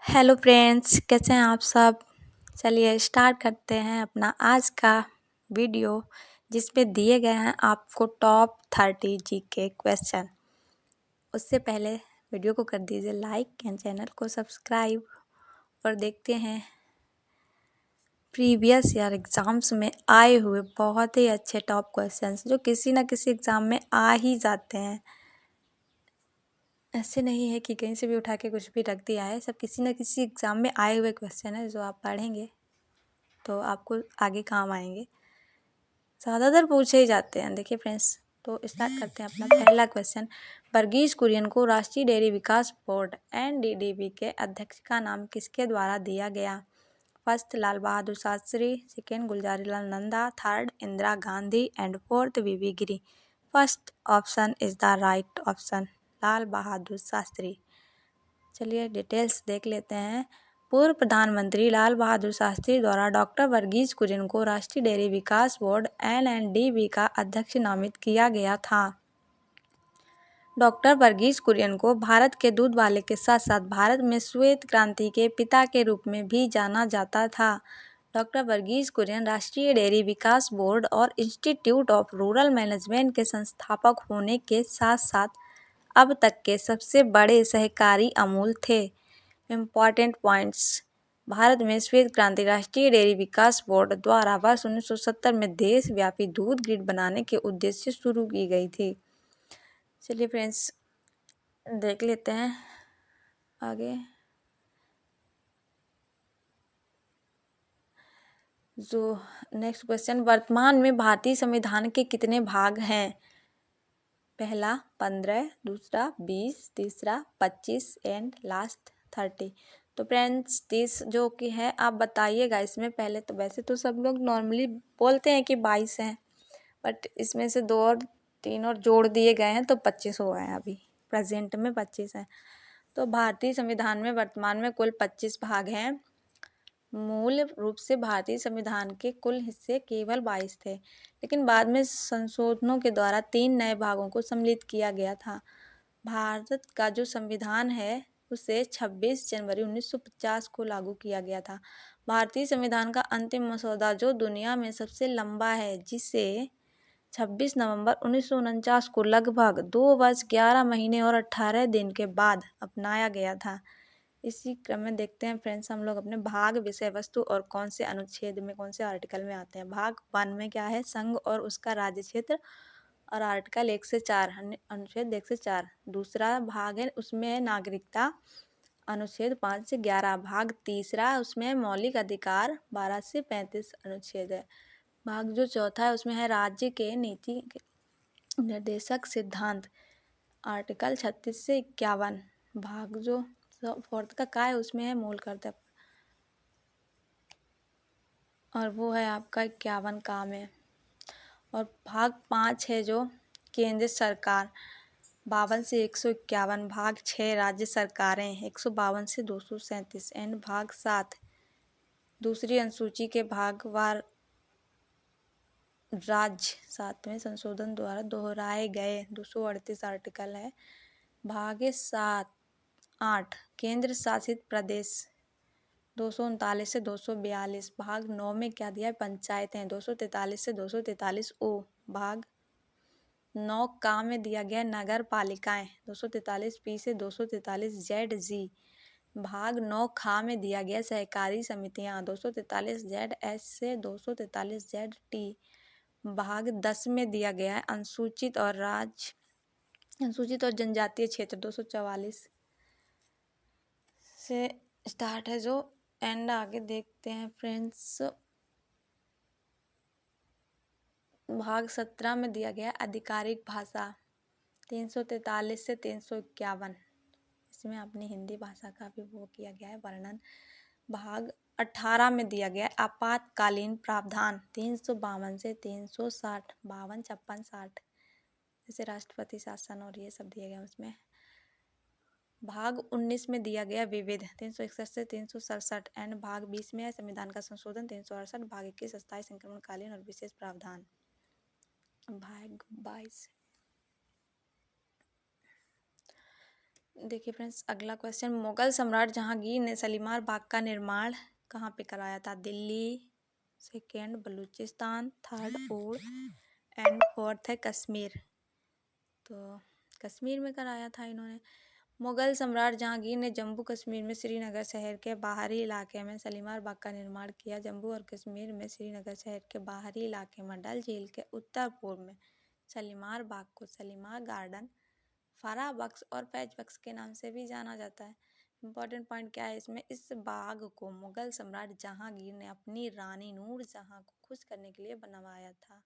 Hello friends, कैसे हैं आप सब। चलिए स्टार्ट करते हैं अपना आज का वीडियो, जिसमें दिए गए हैं आपको टॉप 30 जीके क्वेश्चन। उससे पहले वीडियो को कर दीजिए लाइक एंड चैनल को सब्सक्राइब। और देखते हैं प्रीवियस ईयर एग्ज़ाम्स में आए हुए बहुत ही अच्छे टॉप क्वेश्चंस, जो किसी न किसी एग्ज़ाम में आ ही जाते हैं। ऐसे नहीं है कि कहीं से भी उठा के कुछ भी रख दिया है, सब किसी न किसी एग्ज़ाम में आए हुए क्वेश्चन है, जो आप पढ़ेंगे तो आपको आगे काम आएंगे। ज़्यादातर पूछे ही जाते हैं। देखिए फ्रेंड्स, तो स्टार्ट करते हैं अपना पहला क्वेश्चन। वर्गीज कुरियन को राष्ट्रीय डेयरी विकास बोर्ड NDDB के अध्यक्ष का नाम किसके द्वारा दिया गया? First Lal Bahadur Shastri, second Gulzari Lal Nanda, third Indira Gandhi and fourth VV Giri. First option is the right option, Lal Bahadur Shastri. चलिए डिटेल्स देख लेते हैं। पूर्व प्रधानमंत्री लाल बहादुर शास्त्री द्वारा डॉक्टर वर्गीज कुरियन को राष्ट्रीय डेयरी विकास बोर्ड NDDB का अध्यक्ष नामित किया गया था। डॉक्टर वर्गीज कुरियन को भारत के दूध वाले के साथ साथ भारत में श्वेत क्रांति के पिता के रूप में भी जाना जाता था। डॉक्टर वर्गीज कुरियन राष्ट्रीय डेयरी विकास बोर्ड और इंस्टीट्यूट ऑफ रूरल मैनेजमेंट के संस्थापक होने के साथ साथ अब तक के सबसे बड़े सहकारी अमूल थे। Important points. भारत में श्वेत क्रांति राष्ट्रीय डेयरी विकास बोर्ड द्वारा वर्ष 1970 में देशव्यापी दूध ग्रिड बनाने के उद्देश्य से शुरू की गई थी। चलिए फ्रेंड्स, देख लेते हैं आगे। जो नेक्स्ट क्वेश्चन, वर्तमान में भारतीय संविधान के कितने भाग हैं? पहला 15, दूसरा 20, तीसरा 25 एंड लास्ट 30। तो फ्रेंड्स 30 जो कि है, आप बताइएगा इसमें। पहले तो वैसे तो सब लोग नॉर्मली बोलते हैं कि 22 हैं, बट इसमें से 2 और 3 और जोड़ दिए गए हैं तो 25 हो गए हैं। अभी प्रेजेंट में 25 हैं। तो भारतीय संविधान में वर्तमान में कुल 25 भाग हैं। मूल रूप से भारतीय संविधान के कुल हिस्से केवल 22 थे, लेकिन बाद में संशोधनों के द्वारा 3 नए भागों को सम्मिलित किया गया था। भारत का जो संविधान है उसे 26 जनवरी 1950 को लागू किया गया था। भारतीय संविधान का अंतिम मसौदा जो दुनिया में सबसे लंबा है, जिसे 26 नवंबर 1949 को लगभग 2 वर्ष 11 महीने और 18 दिन के बाद अपनाया गया था। इसी क्रम में देखते हैं फ्रेंड्स, हम लोग अपने भाग, विषय वस्तु और कौन से अनुच्छेद में, कौन से आर्टिकल में आते हैं। भाग 1 में क्या है? संघ और उसका राज्य क्षेत्र, और आर्टिकल 1 से 4, अनुच्छेद 1 से 4। दूसरा भाग है, उसमें है नागरिकता, अनुच्छेद 5 से 11। भाग तीसरा, उसमें मौलिक अधिकार, 12 से 35 अनुच्छेद है। भाग जो चौथा है, उसमें है राज्य के नीति निर्देशक सिद्धांत, आर्टिकल 36 से 51। भाग जो फोर्थ का है, उसमें है मूल कर्तव्य, और वो है आपका 51 का में। और भाग 5 है जो केंद्र सरकार, 52 से 151। भाग 6 राज्य सरकारें, 152 से 237। एंड भाग 7 दूसरी अनुसूची के भागवार राज्य 7वें संशोधन द्वारा दोहराए गए 238 आर्टिकल है। भाग 8 केंद्र शासित प्रदेश, 239 से 242। भाग 9 में क्या दिया है? पंचायतें, 243 से 243 ओ। भाग 9 का में दिया गया नगर पालिकाएं, 243 पी से 243 जेड जी। भाग 9 खा में दिया गया सहकारी समितियां, 243 जेड एस से 243 जेड टी। भाग 10 में दिया गया है अनुसूचित और जनजातीय क्षेत्र, 244 से स्टार्ट है जो एंड। आगे देखते हैं फ्रेंड्स, भाग 17 में दिया गया आधिकारिक भाषा, 343 से 351। इसमें अपनी हिंदी भाषा का भी वो किया गया है वर्णन। भाग 18 में दिया गया आपातकालीन प्रावधान, 352 से 360, 52, 56, 60, जैसे राष्ट्रपति शासन और ये सब दिए गए उसमें। भाग 19 में दिया गया विविध, 361 से 367। एंड भाग 20 में है संविधान का संशोधन, 368। भाग 21 अस्थायी संक्रमणकालीन और विशेष प्रावधान। भाग 22 देखिए फ्रेंड्स, अगला क्वेश्चन, मुगल सम्राट जहांगीर ने शालीमार बाग का निर्माण कहाँ पे कराया था? दिल्ली, सेकेंड बलूचिस्तान, थर्ड ओर एंड फोर्थ है कश्मीर। तो कश्मीर में कराया था इन्होंने। मुगल सम्राट जहांगीर ने जम्मू कश्मीर में श्रीनगर शहर के बाहरी इलाके में शालीमार बाग का निर्माण किया। जम्मू और कश्मीर में श्रीनगर शहर के बाहरी इलाके में डल झील के उत्तर पूर्व में शालीमार बाग को शालीमार गार्डन, फरा बख्श और पैच बख्श के नाम से भी जाना जाता है। इंपॉर्टेंट पॉइंट क्या है इसमें, इस बाग को मुगल सम्राट जहांगीर ने अपनी रानी नूरजहां को खुश करने के लिए बनवाया था।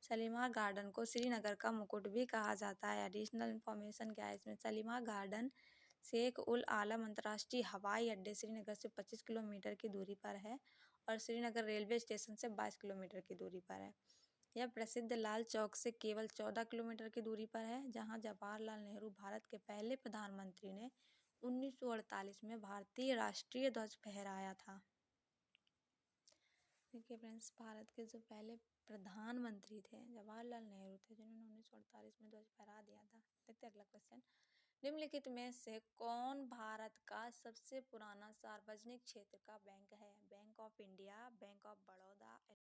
शालीमार गार्डन को श्रीनगर का मुकुट भी कहा जाता है। एडिशनल इंफॉर्मेशन क्या है इसमें, शालीमार गार्डन शेख उल आलम अंतर्राष्ट्रीय हवाई अड्डे श्रीनगर से 25 किलोमीटर की दूरी पर है और श्रीनगर रेलवे स्टेशन से 22 किलोमीटर की दूरी पर है। यह प्रसिद्ध लाल चौक से केवल 14 किलोमीटर की दूरी पर है, जहां जवाहरलाल नेहरू भारत के पहले प्रधानमंत्री ने 1948 में भारतीय राष्ट्रीय ध्वज फहराया था। देखिए फ्रेंड्स, भारत के जो पहले प्रधानमंत्री थे जवाहरलाल नेहरू थे, जिन्होंने 1948 में ध्वज फहरा दिया था। देखते हैं अगला क्वेश्चन, निम्नलिखित में से कौन भारत का सबसे पुराना सार्वजनिक क्षेत्र का बैंक है? Bank of India, bank of Baroda, bank.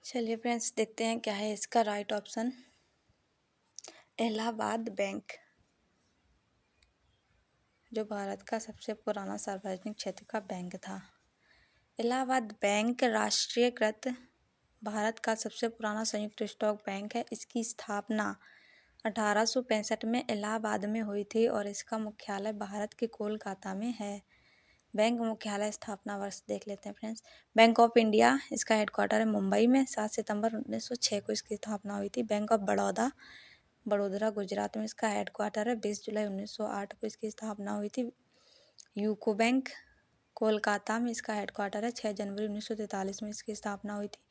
चलिए फ्रेंड्स, देखते हैं क्या है इसका राइट ऑप्शन। इलाहाबाद बैंक जो भारत का सबसे पुराना सार्वजनिक क्षेत्र का बैंक था। इलाहाबाद बैंक राष्ट्रीयकृत भारत का सबसे पुराना संयुक्त स्टॉक बैंक है। इसकी स्थापना 1865 में इलाहाबाद में हुई थी और इसका मुख्यालय भारत के कोलकाता में है। बैंक मुख्यालय स्थापना वर्ष देख लेते हैं फ्रेंड्स। बैंक ऑफ इंडिया, इसका हेडक्वार्टर है मुंबई में, 7 सितंबर 1906 को इसकी स्थापना हुई थी। बैंक ऑफ बड़ौदा, बड़ोदरा गुजरात में इसका हेडक्वार्टर है, 20 जुलाई 1908 को इसकी स्थापना हुई थी। यूको बैंक कोलकाता में इसका हेडक्वार्टर है, 6 जनवरी 1943 में इसकी स्थापना हुई थी।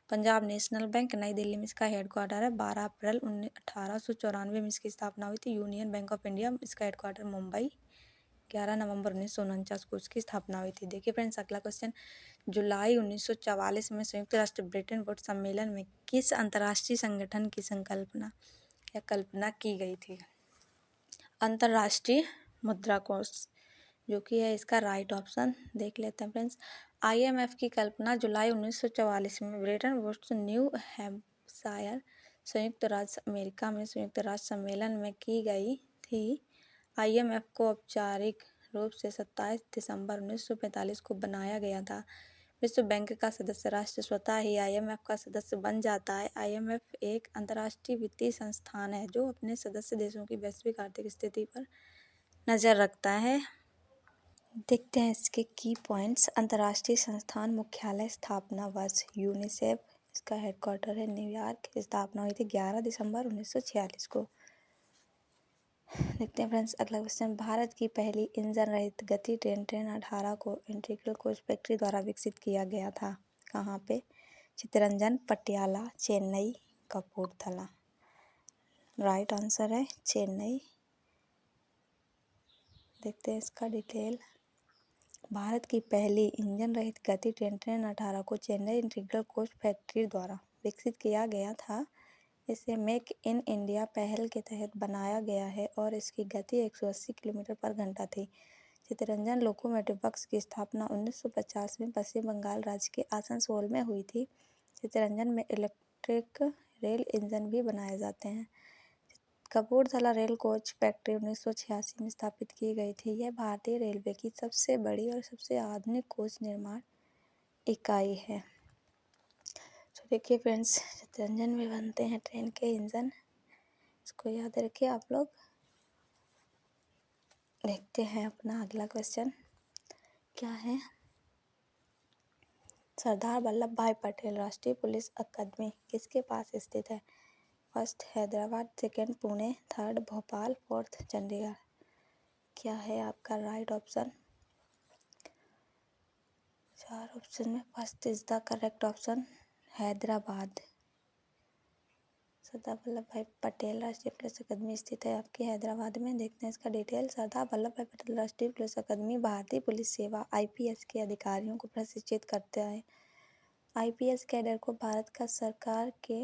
पंजाब नेशनल बैंक नई दिल्ली में इसका हेडक्वार्टर है, 12 अप्रैल 1894 में इसकी स्थापना हुई थी। यूनियन बैंक ऑफ इंडिया, इसका हेडक्वार्टर मुंबई, 11 नवंबर 1949 को इसकी स्थापना हुई थी। देखिए फ्रेंड्स, अगला क्वेश्चन, जुलाई 1944 में संयुक्त राष्ट्र ब्रिटेन वुड्स सम्मेलन में किस अंतर्राष्ट्रीय संगठन की संकल्पना या कल्पना की गई थी? अंतर्राष्ट्रीय मुद्रा कोष, जो कि है इसका राइट ऑप्शन। देख लेते हैं फ्रेंड्स, IMF की कल्पना जुलाई 1944 में ब्रिटेन वुड्स, न्यू हैम्पशायर, संयुक्त राज्य अमेरिका में संयुक्त राष्ट्र सम्मेलन में की गई थी। IMF को औपचारिक रूप से 27 दिसंबर 1945 को बनाया गया था। विश्व बैंक का सदस्य राष्ट्र स्वतः ही IMF का सदस्य बन जाता है। IMF एक अंतर्राष्ट्रीय वित्तीय संस्थान है जो अपने सदस्य देशों की वैश्विक आर्थिक स्थिति पर नज़र रखता है। देखते हैं इसके की पॉइंट्स। अंतर्राष्ट्रीय संस्थान मुख्यालय स्थापना वर्ष, यूनिसेफ, इसका हेडक्वार्टर है न्यूयॉर्क, स्थापना हुई थी 11 दिसंबर 1946 को। देखते हैं फ्रेंड्स, अगला क्वेश्चन, भारत की पहली इंजन रहित गति ट्रेन ट्रेन 18 को इंटीग्रल कोच फैक्ट्री द्वारा विकसित किया गया था। कहाँ पे? चित्तरंजन, पटियाला, चेन्नई, कपूरथला। राइट आंसर है चेन्नई। देखते हैं इसका डिटेल। भारत की पहली इंजन रहित गति ट्रेन ट्रेन 18 को चेन्नई इंटीग्रल कोच फैक्ट्री द्वारा विकसित किया गया था। इसे मेक इन इंडिया पहल के तहत बनाया गया है और इसकी गति 180 किलोमीटर पर घंटा थी। चित्तरंजन लोकोमोटिव वर्क्स की स्थापना 1950 में पश्चिम बंगाल राज्य के आसनसोल में हुई थी। चित्तरंजन में इलेक्ट्रिक रेल इंजन भी बनाए जाते हैं। कपूरथला रेल कोच फैक्ट्री 1986 में स्थापित की गई थी। यह भारतीय रेलवे की सबसे बड़ी और सबसे आधुनिक कोच निर्माण इकाई है। तो देखिए फ्रेंड्स, चित्तरंजन में बनते हैं ट्रेन के इंजन, इसको याद रखिए आप लोग। देखते हैं अपना अगला क्वेश्चन क्या है। सरदार वल्लभ भाई पटेल राष्ट्रीय पुलिस अकादमी किसके पास स्थित है? First Hyderabad, second Pune, third Bhopal, fourth Chandigarh. क्या है आपका राइट ऑप्शन? 4 ऑप्शन में first is the correct option, Hyderabad. Sardar Vallabh Bhai Patel राष्ट्रीय पुलिस अकादमी स्थित है आपके हैदराबाद में। देखते हैं इसका डिटेल। सरदार वल्लभ भाई पटेल राष्ट्रीय पुलिस अकादमी भारतीय पुलिस सेवा IPS के अधिकारियों को प्रशिक्षित करता है। IPS कैडर को भारत का सरकार के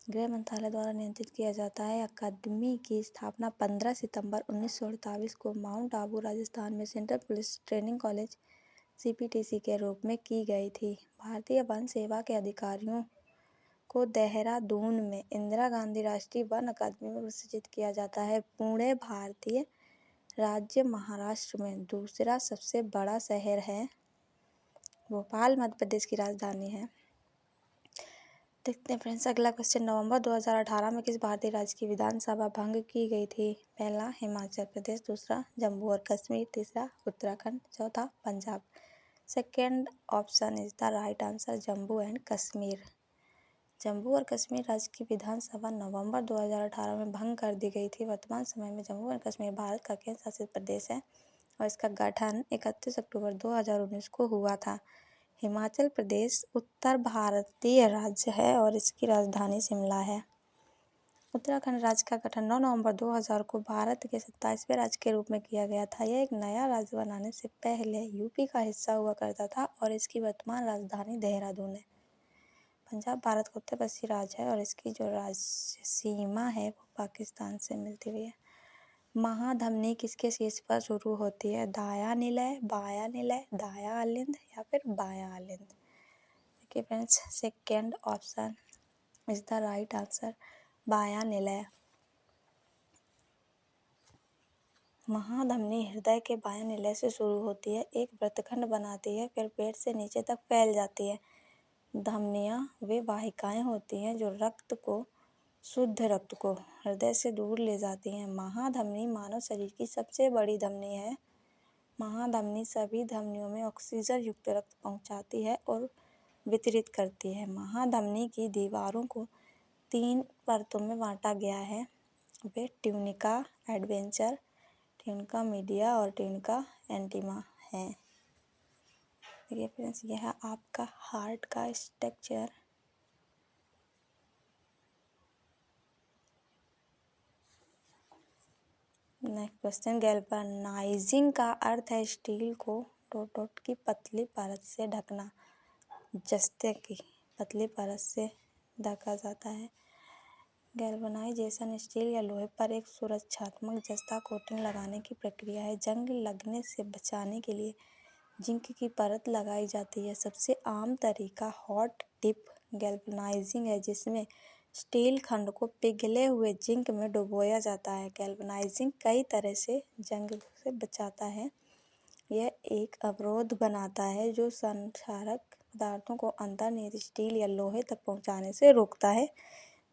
गृह मंत्रालय द्वारा नियंत्रित किया जाता है। अकादमी की स्थापना 15 सितंबर 1948 को माउंट आबू राजस्थान में central police training college CPTC के रूप में की गई थी। भारतीय वन सेवा के अधिकारियों को देहरादून में इंदिरा गांधी राष्ट्रीय वन अकादमी में प्रशिक्षित किया जाता है। पुणे भारतीय राज्य महाराष्ट्र में दूसरा सबसे बड़ा शहर है। भोपाल मध्य प्रदेश की राजधानी है। देखते हैं फ्रेंड्स अगला क्वेश्चन। नवंबर 2018 में किस भारतीय राज्य की विधानसभा भंग की गई थी? पहला हिमाचल प्रदेश, दूसरा जम्मू और कश्मीर, तीसरा उत्तराखंड, चौथा Punjab. Second option is the right answer, Jammu and Kashmir. Jammu और कश्मीर राज्य की विधानसभा नवंबर 2018 में भंग कर दी गई थी। वर्तमान समय में जम्मू और कश्मीर भारत का केंद्र शासित प्रदेश है और इसका गठन 31 अक्टूबर 2019 को हुआ था। हिमाचल प्रदेश उत्तर भारतीय राज्य है और इसकी राजधानी शिमला है। उत्तराखंड राज्य का गठन 9 नवंबर 2000 को भारत के 27वें राज्य के रूप में किया गया था। यह एक नया राज्य बनाने से पहले यूपी का हिस्सा हुआ करता था और इसकी वर्तमान राजधानी देहरादून है। पंजाब भारत का उत्तर पश्चिमी राज्य है और इसकी जो राज्य सीमा है वो पाकिस्तान से मिलती हुई है। महाधमनी किसके शीर्ष पर शुरू होती है? दायां निलय, बायां निलय, दायां अलिंद या फिर बायां अलिंद। देखिए friends second option is the right answer, बायां निलय। महाधमनी हृदय के बायां निलय से शुरू होती है, एक वृत्तखंड बनाती है, फिर पेट से नीचे तक फैल जाती है। धमनियाँ वे वाहिकाएं होती हैं जो शुद्ध रक्त को हृदय से दूर ले जाती हैं। महाधमनी मानव शरीर की सबसे बड़ी धमनी है। महाधमनी सभी धमनियों में ऑक्सीजन युक्त रक्त पहुंचाती है और वितरित करती है। महाधमनी की दीवारों को 3 परतों में बांटा गया है। वे ट्यूनिका एडवेंचर, ट्यूनिका मीडिया और ट्यूनिका एंटीमा है। देखिए फ्रेंड्स यह है आपका हार्ट का स्ट्रक्चर। नेक्स्ट क्वेश्चन, गैल्वेनाइजिंग का अर्थ है स्टील को डॉट की पतली परत से ढकना। जस्ते की पतली परत से ढका जाता है। गैल्वेनाइजेशन स्टील या लोहे पर एक सुरक्षात्मक जस्ता कोटिंग लगाने की प्रक्रिया है। जंग लगने से बचाने के लिए जिंक की परत लगाई जाती है। सबसे आम तरीका हॉट डिप गैल्वेनाइजिंग है, जिसमें स्टील खंड को पिघले हुए जिंक में डुबोया जाता है। गैल्वेनाइजिंग कई तरह से जंग से बचाता है। यह एक अवरोध बनाता है जो संक्षारक पदार्थों को अंतर्निहित स्टील या लोहे तक पहुंचाने से रोकता है।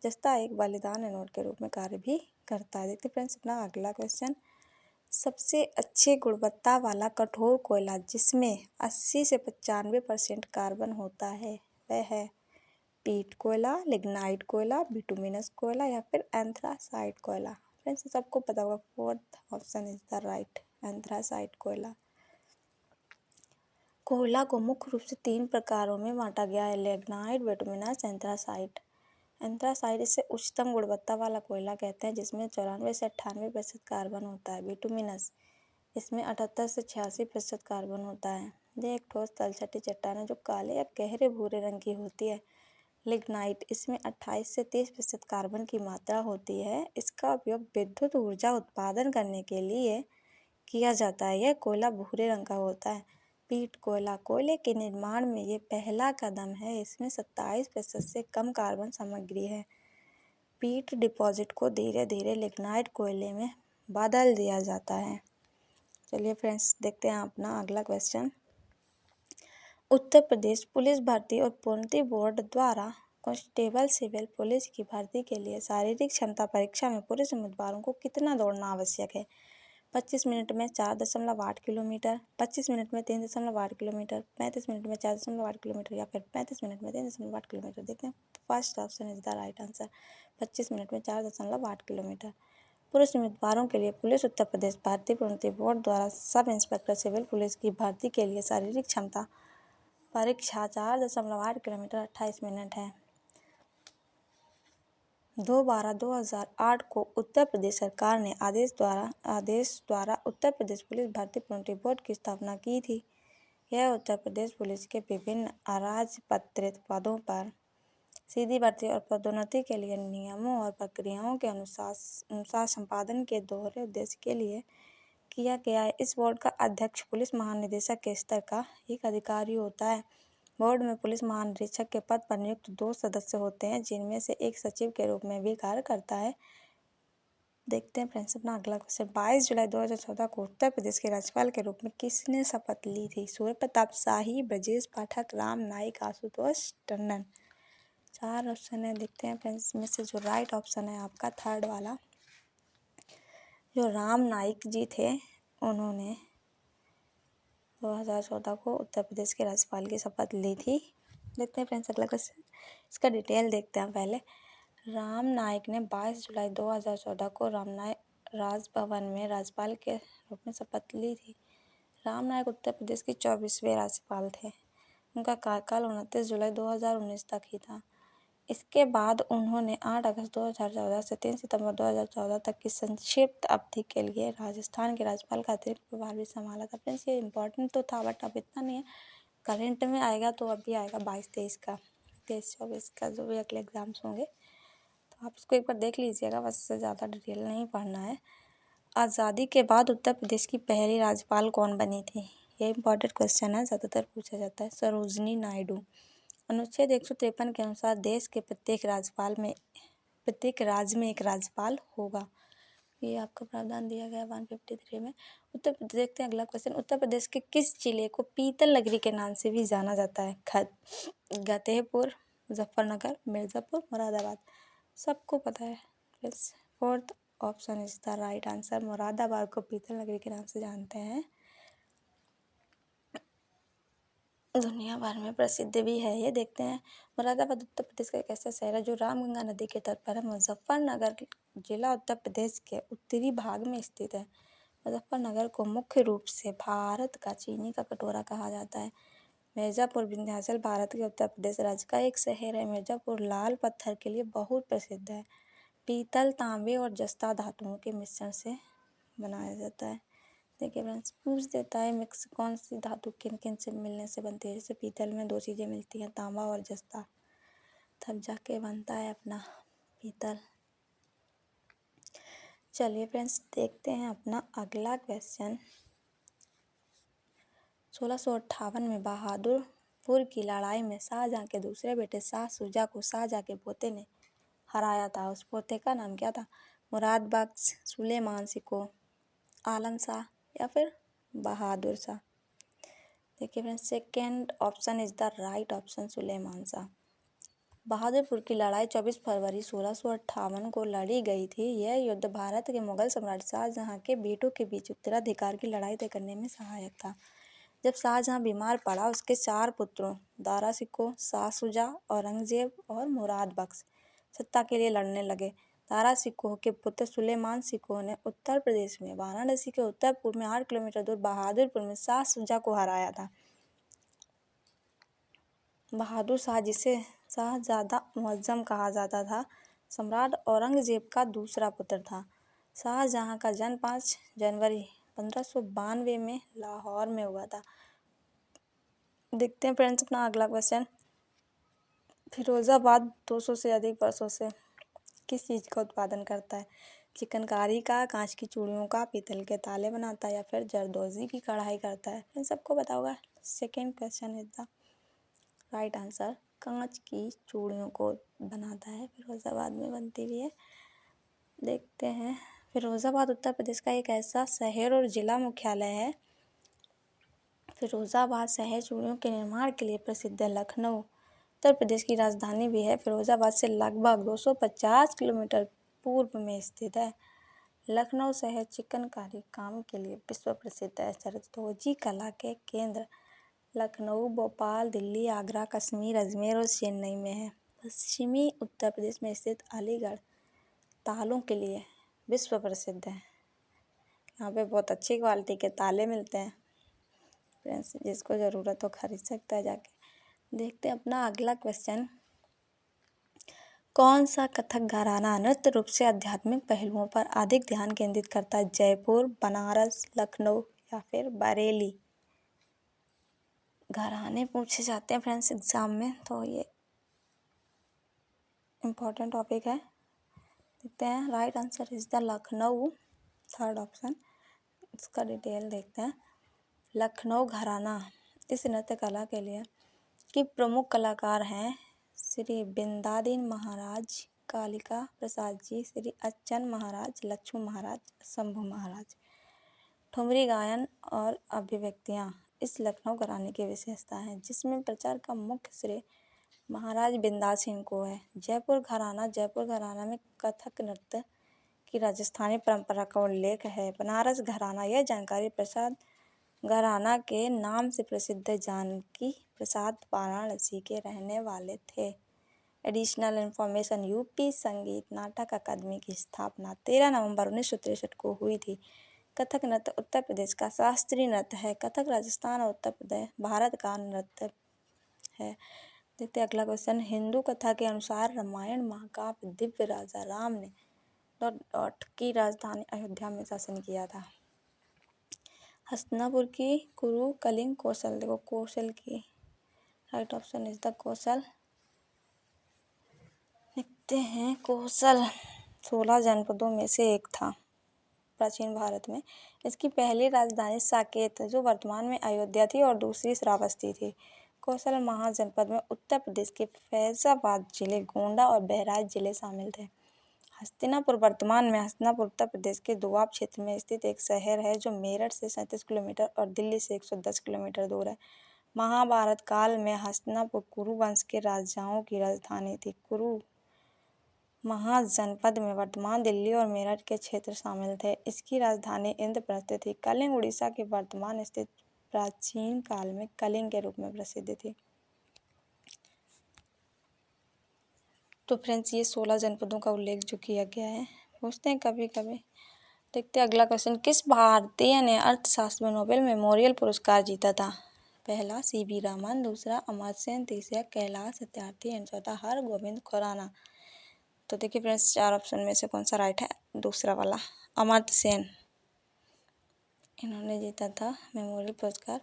जस्ता एक बलिदान एनोड के रूप में कार्य भी करता है। देखते फ्रेंड्स अपना अगला क्वेश्चन, सबसे अच्छी गुणवत्ता वाला कठोर कोयला जिसमें 80 से 95% कार्बन होता है वह है पीट कोयला, लिग्नाइट कोयला, बिटुमिनस कोयला या फिर एंथ्रासाइट कोयला। फ्रेंड्स सबको पता होगा fourth option is the right, anthracite कोयला। कोयला को मुख्य रूप से 3 प्रकारों में बांटा गया है, लिग्नाइट, बिटुमिनस, एंथ्रासाइट। एंथ्रासाइट इसे उच्चतम गुणवत्ता वाला कोयला कहते हैं जिसमें 94 से 98% कार्बन होता है। बिटुमिनस इसमें 78 से 86% कार्बन होता है। यह एक ठोस तलछटी चट्टान है जो काले या गहरे भूरे रंग की होती है। लिग्नाइट इसमें 28 से 30% कार्बन की मात्रा होती है। इसका उपयोग विद्युत ऊर्जा उत्पादन करने के लिए किया जाता है। यह कोयला भूरे रंग का होता है। पीट कोयला कोयले के निर्माण में ये पहला कदम है। इसमें 27% से कम कार्बन सामग्री है। पीट डिपॉजिट को धीरे धीरे लिग्नाइट कोयले में बदल दिया जाता है। चलिए फ्रेंड्स देखते हैं अपना अगला क्वेश्चन, उत्तर प्रदेश पुलिस भर्ती और प्रोन्नति बोर्ड द्वारा कांस्टेबल सिविल पुलिस की भर्ती के लिए शारीरिक क्षमता परीक्षा में पुरुष उम्मीदवारों को कितना दौड़ना आवश्यक है? 25 मिनट में 4.8 किलोमीटर, 25 मिनट में 3.8 किलोमीटर, 35 मिनट में 4.8 किलोमीटर या फिर 35 मिनट में 3.8 किलोमीटर। देखते हैं first option is the right answer, 25 minute में 4.8 किलोमीटर। पुरुष उम्मीदवारों के लिए पुलिस उत्तर प्रदेश भर्ती प्रोन्नति बोर्ड द्वारा सब इंस्पेक्टर सिविल पुलिस की भर्ती के लिए शारीरिक क्षमता परीक्षा 4.8 किलोमीटर 28 मिनट है। 2/12/2008 को उत्तर प्रदेश सरकार ने आदेश द्वारा उत्तर प्रदेश पुलिस भर्ती प्रोन्नति बोर्ड की स्थापना की थी। यह उत्तर प्रदेश पुलिस के विभिन्न अराजपत्रित पदों पर सीधी भर्ती और पदोन्नति के लिए नियमों और प्रक्रियाओं के अनुसार संपादन के दोहरे उद्देश्य के लिए किया गया है। इस बोर्ड का अध्यक्ष पुलिस महानिदेशक के स्तर का एक अधिकारी होता है। बोर्ड में पुलिस महानिरीक्षक के पद पर नियुक्त 2 सदस्य होते हैं, जिनमें से एक सचिव के रूप में भी कार्य करता है। देखते हैं फ्रेंड्स अपना अगला क्वेश्चन। 22 जुलाई 2014 को उत्तर प्रदेश के राज्यपाल के रूप में किसने शपथ ली थी? सूर्य प्रताप शाही, ब्रजेश पाठक, राम नाईक, आशुतोष टंडन। 4 ऑप्शन है। देखते हैं फ्रेंड्स में से जो राइट ऑप्शन है आपका थर्ड वाला, जो राम नाईक जी थे, उन्होंने 2014 को उत्तर प्रदेश के राज्यपाल की शपथ ली थी। देखते हैं फ्रेंड्स अगला क्वेश्चन, इसका डिटेल देखते हैं पहले। राम नाईक ने 22 जुलाई 2014 को राजभवन में राज्यपाल के रूप में शपथ ली थी। राम नाईक उत्तर प्रदेश के 24वें राज्यपाल थे। उनका कार्यकाल 29 जुलाई 2019 तक ही था। इसके बाद उन्होंने 8 अगस्त 2014 से 3 सितंबर 2014 तक की संक्षिप्त अवधि के लिए राजस्थान के राज्यपाल का अतिरिक्त प्रभार भी संभाला था। फ्रेंड्स ये इंपॉर्टेंट तो था बट अब इतना नहीं है, करंट में आएगा तो अभी आएगा 22-23 का, 23-24 का जो भी अगले एग्जाम्स होंगे तो आप इसको एक बार देख लीजिएगा, बस से ज़्यादा डिटेल नहीं पढ़ना है। आज़ादी के बाद उत्तर प्रदेश की पहली राज्यपाल कौन बनी थी? ये इंपॉर्टेंट क्वेश्चन है, ज़्यादातर पूछा जाता है। सरोजनी नायडू। अनुच्छेद 153 के अनुसार देश के प्रत्येक राज्य में एक राज्यपाल होगा। ये आपका प्रावधान दिया गया 153 में। देखते हैं अगला क्वेश्चन। उत्तर प्रदेश के किस जिले को पीतल नगरी के नाम से भी जाना जाता है? फतेहपुर, मुजफ्फरनगर, मिर्ज़ापुर, मुरादाबाद। सबको पता है। बस 4th option is the right answer. Moradabad को पीतल नगरी के नाम से जानते हैं। दुनिया भर में प्रसिद्ध भी है ये। देखते हैं मुरादाबाद उत्तर प्रदेश का एक ऐसा शहर है जो रामगंगा नदी के तट पर है। मुजफ्फरनगर जिला उत्तर प्रदेश के उत्तरी भाग में स्थित है। मुजफ्फरनगर को मुख्य रूप से भारत का चीनी का कटोरा कहा जाता है। मिर्ज़ापुर विंध्याचल भारत के उत्तर प्रदेश राज्य का एक शहर है। मिर्ज़ापुर लाल पत्थर के लिए बहुत प्रसिद्ध है। पीतल, तांबे और जस्ता धातुओं के मिश्रण से बनाया जाता है। देखिए फ्रेंड्स पूछ देता है मिक्स कौन सी धातु किन किन से मिलने से बनती है। जैसे पीतल में 2 चीज़ें मिलती हैं, तांबा और जस्ता, तब जाके बनता है अपना पीतल। चलिए फ्रेंड्स देखते हैं अपना अगला क्वेश्चन। 1658 में बहादुरपुर की लड़ाई में शाहजहां के दूसरे बेटे शाह शुजा को शाहजहां के पोते ने हराया था। उस पोते का नाम क्या था? मुराद बख्श, सुलेमान सिको, आलम शाह या फिर बहादुर शाह। देखिए friends second option is the right option, Suleman Shah. Bahadurpur की लड़ाई 24 फरवरी 1658 को लड़ी गई थी। यह युद्ध भारत के मुगल सम्राट शाहजहां के बेटों के बीच उत्तराधिकार की लड़ाई तय करने में सहायक था। जब शाहजहां बीमार पड़ा, उसके 4 पुत्रों दारा सिको, शाह शुजा, औरंगजेब और मुराद बख्श सत्ता के लिए लड़ने लगे। दारा सिकोह के पुत्र सुलेमान सिकोह ने उत्तर प्रदेश में वाराणसी के उत्तर पूर्व में 8 किलोमीटर दूर बहादुरपुर में शाह शुजा को हराया था। बहादुर शाह, जिसे शाहजादा मुअज्जम कहा जाता था, सम्राट औरंगजेब का दूसरा पुत्र था। शाहजहां का जन्म 5 जनवरी 1592 में लाहौर में हुआ था। देखते हैं फ्रेंड्स अपना अगला क्वेश्चन। फिरोजाबाद 200 से अधिक वर्षों से किस चीज़ का उत्पादन करता है? चिकनकारी का, कांच की चूड़ियों का, पीतल के ताले बनाता है या फिर जरदोजी की कढ़ाई करता है? इन सबको पता होगा। Second question is the right answer. कांच की चूड़ियों को बनाता है, फिरोजाबाद में बनती भी है। देखते हैं फिरोजाबाद उत्तर प्रदेश का एक ऐसा शहर और जिला मुख्यालय है। फिरोजाबाद शहर चूड़ियों के निर्माण के लिए प्रसिद्ध है। लखनऊ उत्तर प्रदेश की राजधानी भी है। फिरोजाबाद से लगभग 250 किलोमीटर पूर्व में स्थित है। लखनऊ शहर चिकनकारी काम के लिए विश्व प्रसिद्ध है। जरदोजी कला के केंद्र लखनऊ, भोपाल, दिल्ली, आगरा, कश्मीर, अजमेर और चेन्नई में है। पश्चिमी उत्तर प्रदेश में स्थित अलीगढ़ तालों के लिए विश्व प्रसिद्ध है। यहाँ पे बहुत अच्छी क्वालिटी के ताले मिलते हैं। फ्रेंड्स जिसको ज़रूरत हो खरीद सकता है जाके। देखते हैं अपना अगला क्वेश्चन। कौन सा कथक घराना नृत्य रूप से आध्यात्मिक पहलुओं पर अधिक ध्यान केंद्रित करता है? जयपुर, बनारस, लखनऊ या फिर बरेली? घराने पूछे जाते हैं फ्रेंड्स एग्जाम में, तो ये इम्पोर्टेंट टॉपिक है। देखते हैं, right answer is the Lucknow, third option. इसका डिटेल देखते हैं। लखनऊ घराना इस नृत्य कला के लिए कि प्रमुख कलाकार हैं श्री बिंदादीन महाराज, कालिका प्रसाद जी, श्री अच्चन महाराज, लक्ष्मण महाराज, शंभू महाराज। ठुमरी गायन और अभिव्यक्तियाँ इस लखनऊ घराने की विशेषता है, जिसमें प्रचार का मुख्य श्रेय महाराज बिंदा सिंह को है। जयपुर घराना में कथक नृत्य की राजस्थानी परंपरा का उल्लेख है। बनारस घराना, यह जानकारी प्रसाद घराना के नाम से प्रसिद्ध है। जानकी प्रसाद वाराणसी के रहने वाले थे। एडिशनल इंफॉर्मेशन, यूपी संगीत नाटक अकादमी की स्थापना 13 नवंबर 1963 को हुई थी। कथक नृत्य उत्तर प्रदेश का शास्त्रीय नृत्य है। कथक राजस्थान और उत्तर प्रदेश भारत का नृत्य है। देखते हैं अगला क्वेश्चन। हिंदू कथा के अनुसार रामायण महाकाव्य दिव्य राजा राम ने की राजधानी अयोध्या में शासन किया था। हस्तिनापुर की, कुरु, कलिंग, कौशल। देखो कौशल की, राइट ऑप्शन इज द कौशल। देखते हैं कौशल 16 जनपदों में से एक था प्राचीन भारत में। इसकी पहली राजधानी साकेत, जो वर्तमान में अयोध्या थी, और दूसरी श्रावस्ती थी। कौशल महाजनपद में उत्तर प्रदेश के फैजाबाद जिले, गोंडा और बहराइच जिले शामिल थे। हस्तिनापुर वर्तमान में हस्तिनापुर उत्तर प्रदेश के दोआब क्षेत्र में स्थित एक शहर है, जो मेरठ से 37 किलोमीटर और दिल्ली से 110 किलोमीटर दूर है। महाभारत काल में हस्तिनापुर कुरु वंश के राजाओं की राजधानी थी। कुरु महाजनपद में वर्तमान दिल्ली और मेरठ के क्षेत्र शामिल थे। इसकी राजधानी इंद्रप्रस्थ थी। कलिंग उड़ीसा की वर्तमान स्थित प्राचीन काल में कलिंग के रूप में प्रसिद्ध थी। तो फ्रेंड्स, ये 16 जनपदों का उल्लेख जो किया गया है, पूछते हैं कभी कभी। देखते हैं अगला क्वेश्चन। किस भारतीय ने अर्थशास्त्र में नोबेल मेमोरियल पुरस्कार जीता था? पहला CV रामन, दूसरा अमर्त्य सेन, तीसरा कैलाश सत्यार्थी एंड चौथा हरगोविंद खुराना। तो देखिए फ्रेंड्स, 4 ऑप्शन में से कौन सा राइट है? दूसरा वाला, अमर्त्य सेन, इन्होंने जीता था मेमोरियल पुरस्कार।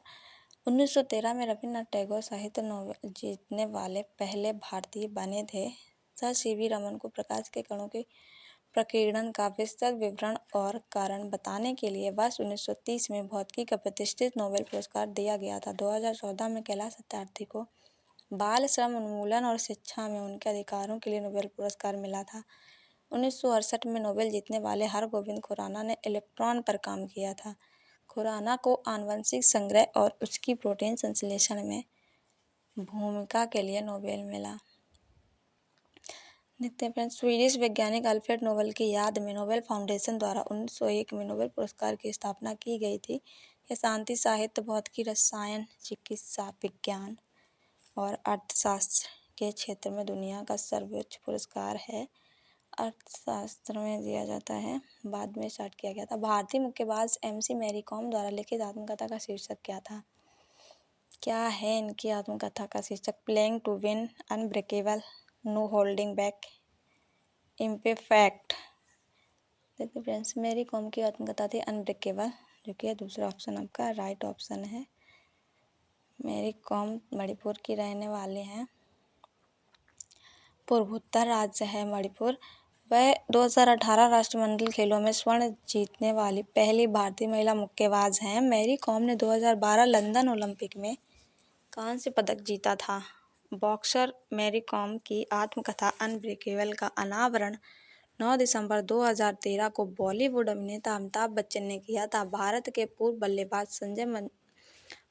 1913 में रविन्द्रनाथ टैगोर साहित्य नोबेल जीतने वाले पहले भारतीय बने थे। सर CV रमन को प्रकाश के कणों के प्रकीर्णन का विस्तृत विवरण और कारण बताने के लिए वर्ष 1930 में भौतिकी का प्रतिष्ठित नोबेल पुरस्कार दिया गया था। 2014 में कैलाश सत्यार्थी को बाल श्रम उन्मूलन और शिक्षा में उनके अधिकारों के लिए नोबेल पुरस्कार मिला था। 1968 में नोबेल जीतने वाले हरगोविंद खुराना ने इलेक्ट्रॉन पर काम किया था। खुराना को आनुवंशिक संग्रह और उसकी प्रोटीन संश्लेषण में भूमिका के लिए नोबेल मिला। देखते हैं फ्रेंड्स, स्वीडिश वैज्ञानिक अल्फ्रेड नोबेल की याद में नोबेल फाउंडेशन द्वारा 1901 में नोबेल पुरस्कार की स्थापना की गई थी। यह शांति, साहित्य, भौतिकी, रसायन, चिकित्सा विज्ञान और अर्थशास्त्र के क्षेत्र में दुनिया का सर्वोच्च पुरस्कार है। अर्थशास्त्र में दिया जाता है, बाद में स्टार्ट किया गया था। भारतीय मुक्केबाज MC मैरी कॉम द्वारा लिखित आत्मकथा का शीर्षक क्या था? क्या है इनकी आत्मकथा का शीर्षक? Playing to win, unbreakable, no holding back, imperfect. देखिए फ्रेंड्स, मैरी कॉम की आत्मकथा थी अनब्रेकेबल, जो कि दूसरा ऑप्शन आपका राइट ऑप्शन है। मैरी कॉम मणिपुर की रहने वाले हैं, पूर्वोत्तर राज्य है मणिपुर। वह 2018 राष्ट्रमंडल खेलों में स्वर्ण जीतने वाली पहली भारतीय महिला मुक्केबाज हैं। मैरी कॉम ने 2012 लंदन ओलंपिक में कांस्य पदक जीता था। बॉक्सर मैरी कॉम की आत्मकथा अनब्रेकेबल का अनावरण 9 दिसंबर 2013 को बॉलीवुड अभिनेता अमिताभ बच्चन ने किया था। भारत के पूर्व बल्लेबाज संजय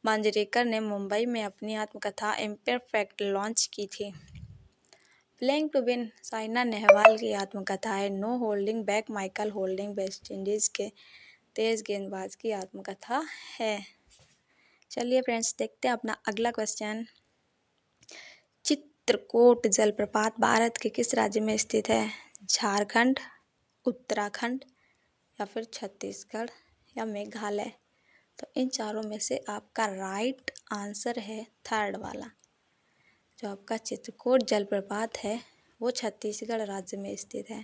मांजरेकर ने मुंबई में अपनी आत्मकथा इम्परफेक्ट लॉन्च की थी। Playing to win Saina Nehwal की आत्मकथा है। No holding back Michael Holding West Indies के तेज गेंदबाज की आत्मकथा है। चलिए फ्रेंड्स, देखते हैं अपना अगला क्वेश्चन। चित्रकूट जलप्रपात भारत के किस राज्य में स्थित है? झारखंड, उत्तराखंड या फिर छत्तीसगढ़ या मेघालय? तो इन चारों में से आपका राइट आंसर है थर्ड वाला। जो आपका चित्रकूट जलप्रपात है वो छत्तीसगढ़ राज्य में स्थित है।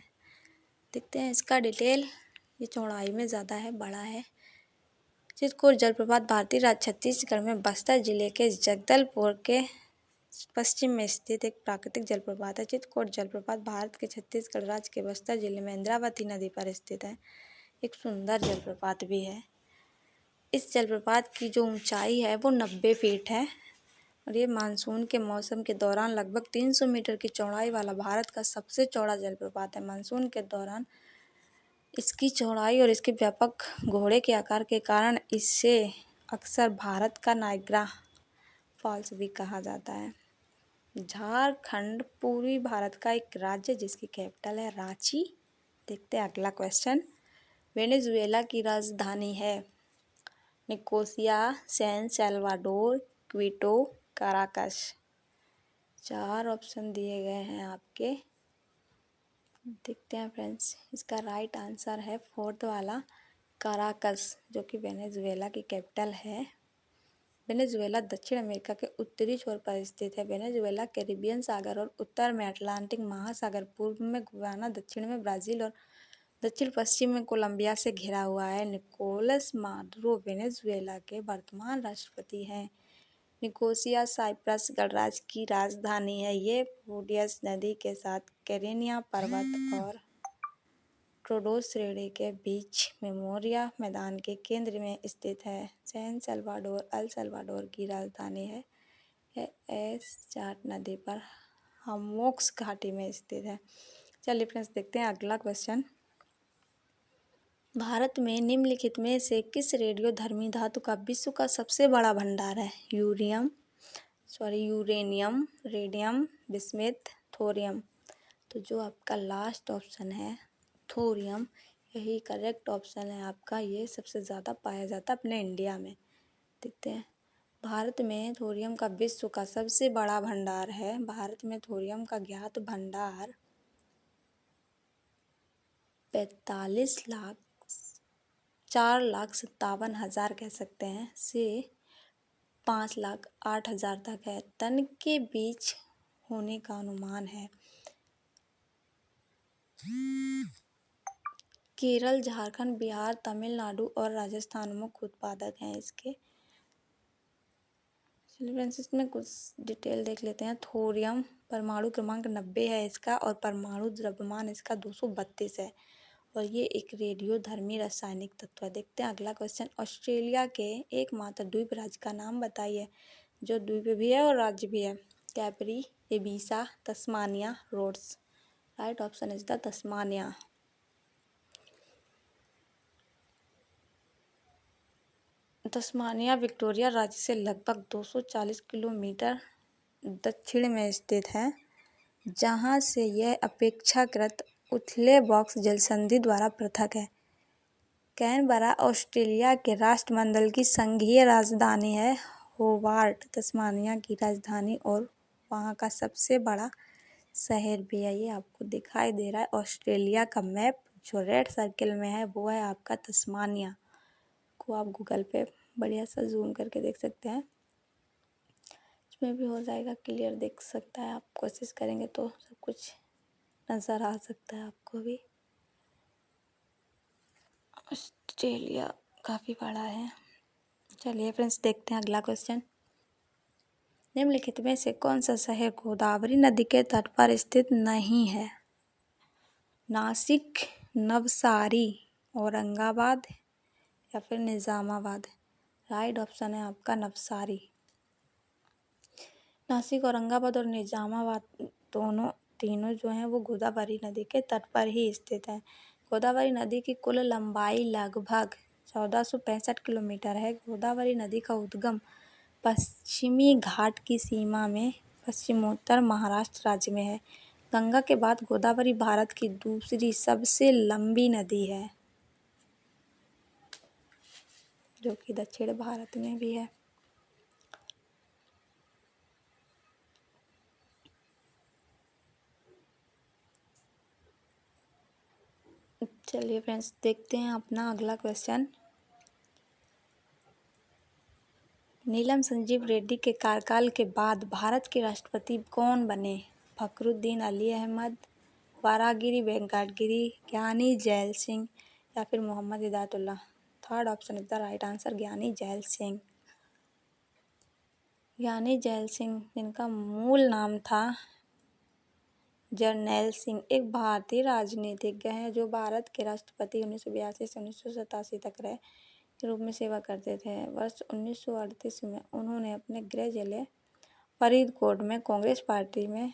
देखते हैं इसका डिटेल। ये चौड़ाई में ज़्यादा है, बड़ा है। चित्रकूट जलप्रपात भारतीय राज्य छत्तीसगढ़ में बस्तर जिले के जगदलपुर के पश्चिम में स्थित एक प्राकृतिक जलप्रपात है। चित्रकूट जलप्रपात भारत के छत्तीसगढ़ राज्य के बस्तर जिले में इंद्रावती नदी पर स्थित है। एक सुंदर जलप्रपात भी है। इस जलप्रपात की जो ऊंचाई है वो 90 फीट है और ये मानसून के मौसम के दौरान लगभग 300 मीटर की चौड़ाई वाला भारत का सबसे चौड़ा जलप्रपात है। मानसून के दौरान इसकी चौड़ाई और इसके व्यापक घोड़े के आकार के कारण इसे अक्सर भारत का नायग्रा फॉल्स भी कहा जाता है। झारखंड पूर्वी भारत का एक राज्य जिसकी कैपिटल है रांची। देखते हैं अगला क्वेश्चन। वेनेजुएला की राजधानी है Nicosia, San Salvador, Quito, Caracas. 4 option दिए गए हैं आपके। देखते हैं फ्रेंड्स, इसका राइट आंसर है फोर्थ वाला काराकस, जो कि वेनेजुएला की कैपिटल है। वेनेजुएला दक्षिण अमेरिका के उत्तरी छोर पर स्थित है। वेनेजुएला कैरिबियन सागर और उत्तर में अटलांटिक महासागर, पूर्व में गुयाना, दक्षिण में ब्राज़ील और दक्षिण पश्चिम में कोलंबिया से घिरा हुआ है। निकोलस माडुरो वेनेजुएला के वर्तमान राष्ट्रपति हैं। निकोसिया साइप्रस गणराज्य की राजधानी है। ये पोडियस नदी के साथ कैरेनिया पर्वत और ट्रोडोस श्रेणी के बीच मेमोरिया मैदान के केंद्र में स्थित है। सैन सल्वाडोर अल सल्वाडोर की राजधानी है। यह एस-चाट नदी पर हमोक्स घाटी में स्थित है। चलिए फ्रेंड्स, देखते हैं अगला क्वेश्चन। भारत में निम्नलिखित में से किस रेडियोधर्मी धातु का विश्व का सबसे बड़ा भंडार है? Uranium, radium, bismuth, thorium. तो जो आपका लास्ट ऑप्शन है थोरियम, यही करेक्ट ऑप्शन है आपका। ये सबसे ज़्यादा पाया जाता है अपने इंडिया में। देखते हैं, भारत में थोरियम का विश्व का सबसे बड़ा भंडार है। भारत में थोरियम का ज्ञात भंडार 4,57,000 कह सकते हैं से 5,08,000 तक है। टन के बीच होने का अनुमान है। केरल, झारखंड, बिहार, तमिलनाडु और राजस्थान मुख्य उत्पादक हैं इसके। चलिए फ्रेंड्स, इसमें कुछ डिटेल देख लेते हैं। थोरियम परमाणु क्रमांक 90 है इसका और परमाणु द्रव्यमान इसका 232 है और ये एक रेडियोधर्मी रासायनिक तत्व है। देखते हैं अगला क्वेश्चन। ऑस्ट्रेलिया के एकमात्र द्वीप राज्य का नाम बताइए, जो द्वीप भी है और राज्य भी है। Capri, Ibiza, Tasmania, Rhodes. Right option is the Tasmania. Tasmania Victoria राज्य से लगभग 240 किलोमीटर दक्षिण में स्थित है, जहां से यह अपेक्षाकृत उथले बॉक्स जलसंधि द्वारा पृथक है। कैनबरा ऑस्ट्रेलिया के राष्ट्रमंडल की संघीय राजधानी है। होबार्ट तस्मानिया की राजधानी और वहां का सबसे बड़ा शहर भी है। ये आपको दिखाई दे रहा है ऑस्ट्रेलिया का मैप, जो रेड सर्किल में है वो है आपका तस्मानिया, को आप गूगल पे बढ़िया सा जूम करके देख सकते हैं। इसमें भी हो जाएगा क्लियर, देख सकता है आप, कोशिश करेंगे तो सब कुछ नज़र आ सकता है आपको भी। ऑस्ट्रेलिया काफ़ी बड़ा है। चलिए फ्रेंड्स, देखते हैं अगला क्वेश्चन। निम्नलिखित में से कौन सा शहर गोदावरी नदी के तट पर स्थित नहीं है? नासिक, नवसारी, औरंगाबाद या फिर निज़ामाबाद। राइट ऑप्शन है आपका नवसारी। नासिक, औरंगाबाद और निज़ामाबाद तीनों जो हैं वो गोदावरी नदी के तट पर ही स्थित हैं। गोदावरी नदी की कुल लंबाई लगभग 1465 किलोमीटर है। गोदावरी नदी का उद्गम पश्चिमी घाट की सीमा में पश्चिमोत्तर महाराष्ट्र राज्य में है। गंगा के बाद गोदावरी भारत की दूसरी सबसे लंबी नदी है, जो कि दक्षिण भारत में भी है। चलिए फ्रेंड्स, देखते हैं अपना अगला क्वेश्चन। नीलम संजीव रेड्डी के कार्यकाल के बाद भारत के राष्ट्रपति कौन बने? फखरुद्दीन अली अहमद, वारागिरी वेंकटगिरी, ज्ञानी जैल सिंह या फिर Mohammad Hidayatullah. Third option is the right answer, Giani Zail Singh. Giani Zail Singh, जिनका मूल नाम था जरनैल सिंह, एक भारतीय राजनीतिज्ञ हैं जो भारत के राष्ट्रपति 1982 से 1987 तक रहे के रूप में सेवा करते थे। वर्ष 1938 में उन्होंने अपने गृह जिले फरीदकोट में कांग्रेस पार्टी में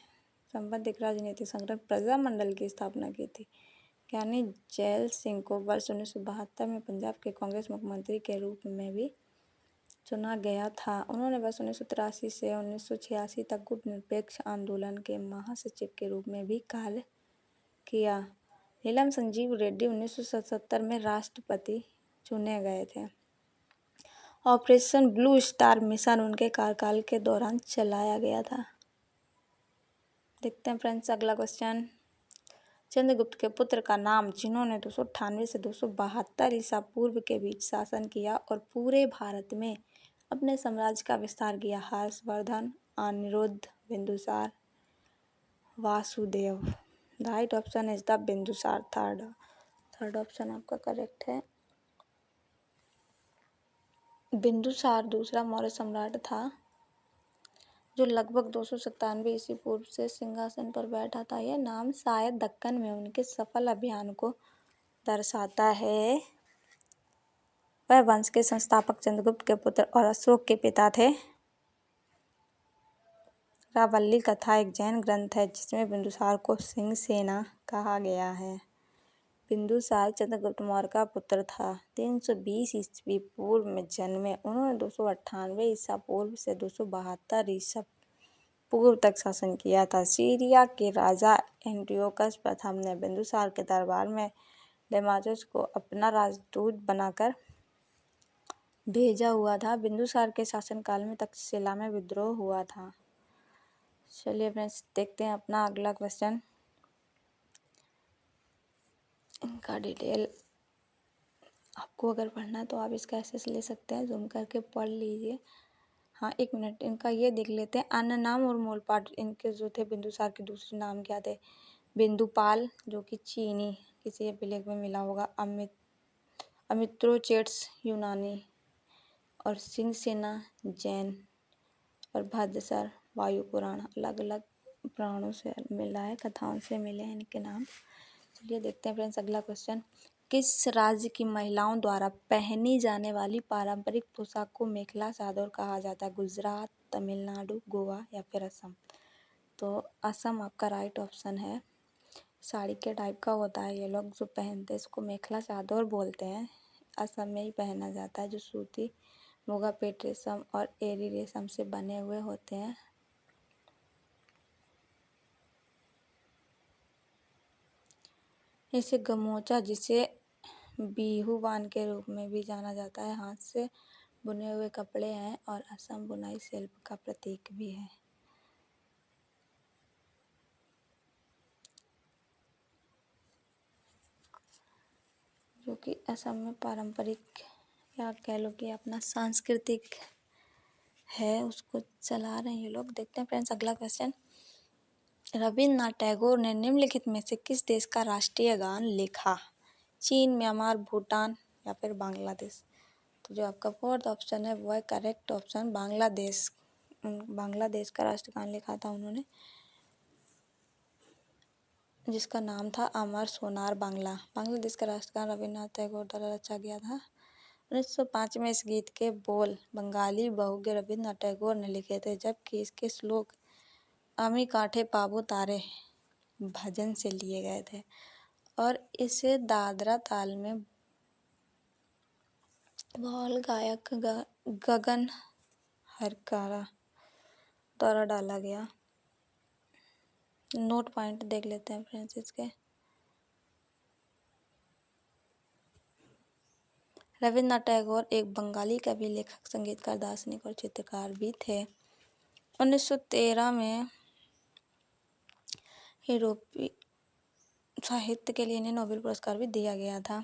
संबंधित राजनीतिक संगठन प्रजामंडल की स्थापना की थी। ज्ञानी जैल सिंह को वर्ष 1972 में पंजाब के कांग्रेस मुख्यमंत्री के रूप में भी चुना गया था। उन्होंने वर्ष 1983 से 1986 तक गुटनिरपेक्ष आंदोलन के महासचिव के रूप में भी कार्य किया। नीलम संजीव रेड्डी 1977 में राष्ट्रपति चुने गए थे। ऑपरेशन ब्लू स्टार मिशन उनके कार्यकाल के दौरान चलाया गया था। देखते हैं फ्रेंड्स अगला क्वेश्चन। चंद्रगुप्त के पुत्र का नाम जिन्होंने 298 से 272 ईसा पूर्व के बीच शासन किया और पूरे भारत में अपने साम्राज्य का विस्तार किया। Harshavardhana, Aniruddha, Bindusara, Vasudeva. The right option is the Bindusara. Third option आपका करेक्ट है। बिंदुसार दूसरा मौर्य सम्राट था जो लगभग 297 ईस्वी पूर्व से सिंहासन पर बैठा था। यह नाम शायद दक्कन में उनके सफल अभियान को दर्शाता है। वह वंश के संस्थापक चंद्रगुप्त के पुत्र और अशोक के पिता थे। रावल्ली कथा एक जैन ग्रंथ है जिसमें बिंदुसार को सिंह सेना कहा गया है। बिंदुसार चंद्रगुप्त मौर्य का पुत्र था। 320 ईस्वी पूर्व में जन्मे। उन्होंने 298 ईसा पूर्व से 272 ईसा पूर्व तक शासन किया था। सीरिया के राजा एंटियोकस प्रथम ने बिंदुसार के दरबार में डेमाचस को अपना राजदूत बनाकर भेजा हुआ था। बिंदुसार के शासनकाल में तक्षशिला में विद्रोह हुआ था। चलिए फ्रेंड्स देखते हैं अपना अगला क्वेश्चन। इनका डिटेल आपको अगर पढ़ना है तो आप इसका एक्सेस ले सकते हैं, जूम करके पढ़ लीजिए। हाँ, एक मिनट इनका ये देख लेते हैं। अन्य नाम और मूल पाठ इनके जो थे बिंदुसार के दूसरे नाम क्या थे। बिंदुपाल जो कि चीनी किसी अभिलेख में मिला होगा। अमित्रोचेट्स यूनानी और सिंह सेना जैन और भद्रसर वायु पुराण अलग अलग पुराणों से मिला है, कथाओं से मिले हैं इनके नाम। चलिए देखते हैं फ्रेंड्स अगला क्वेश्चन। किस राज्य की महिलाओं द्वारा पहनी जाने वाली पारंपरिक पोशाक को मेखला चादर कहा जाता है। गुजरात, तमिलनाडु, गोवा या फिर असम। तो असम आपका राइट ऑप्शन है। साड़ी के टाइप का होता है ये लोग जो पहनते हैं, इसको मेखला चादर बोलते हैं। असम में ही पहना जाता है जो सूती, मुगा पेट रेशम और एरी रेशम से बने हुए होते हैं। इसे गमोचा जिसे बिहुवान के रूप में भी जाना जाता है हाथ से बुने हुए कपड़े हैं और असम बुनाई शिल्प का प्रतीक भी है। जो कि असम में पारंपरिक या कह लो कि अपना सांस्कृतिक है उसको चला रहे हैं ये लोग। देखते हैं फ्रेंड्स अगला क्वेश्चन। रविन्द्रनाथ टैगोर ने निम्नलिखित में से किस देश का राष्ट्रीय गान लिखा। चीन, म्यांमार, भूटान या फिर बांग्लादेश। तो जो आपका फोर्थ ऑप्शन है वो है करेक्ट ऑप्शन, बांग्लादेश। बांग्लादेश का राष्ट्रगान लिखा था उन्होंने जिसका नाम था अमर सोनार बांग्ला। बांग्लादेश का राष्ट्रगान रविन्द्रनाथ टैगोर द्वारा रचा गया था। 1905 में इस गीत के बोल बंगाली बहुज्ञ रविन्द्रनाथ टैगोर ने लिखे थे, जबकि इसके श्लोक अमी काठे पाबो तारे भजन से लिए गए थे और इसे दादरा ताल में बाल गायक गगन हरकारा द्वारा डाला गया। नोट पॉइंट देख लेते हैं फ्रेंड्स इसके। रविन्द्रनाथ टैगोर एक बंगाली कवि, लेखक, संगीतकार, दार्शनिक और चित्रकार भी थे। 1913 में यूरोपीय साहित्य के लिए इन्हें नोबेल पुरस्कार भी दिया गया था।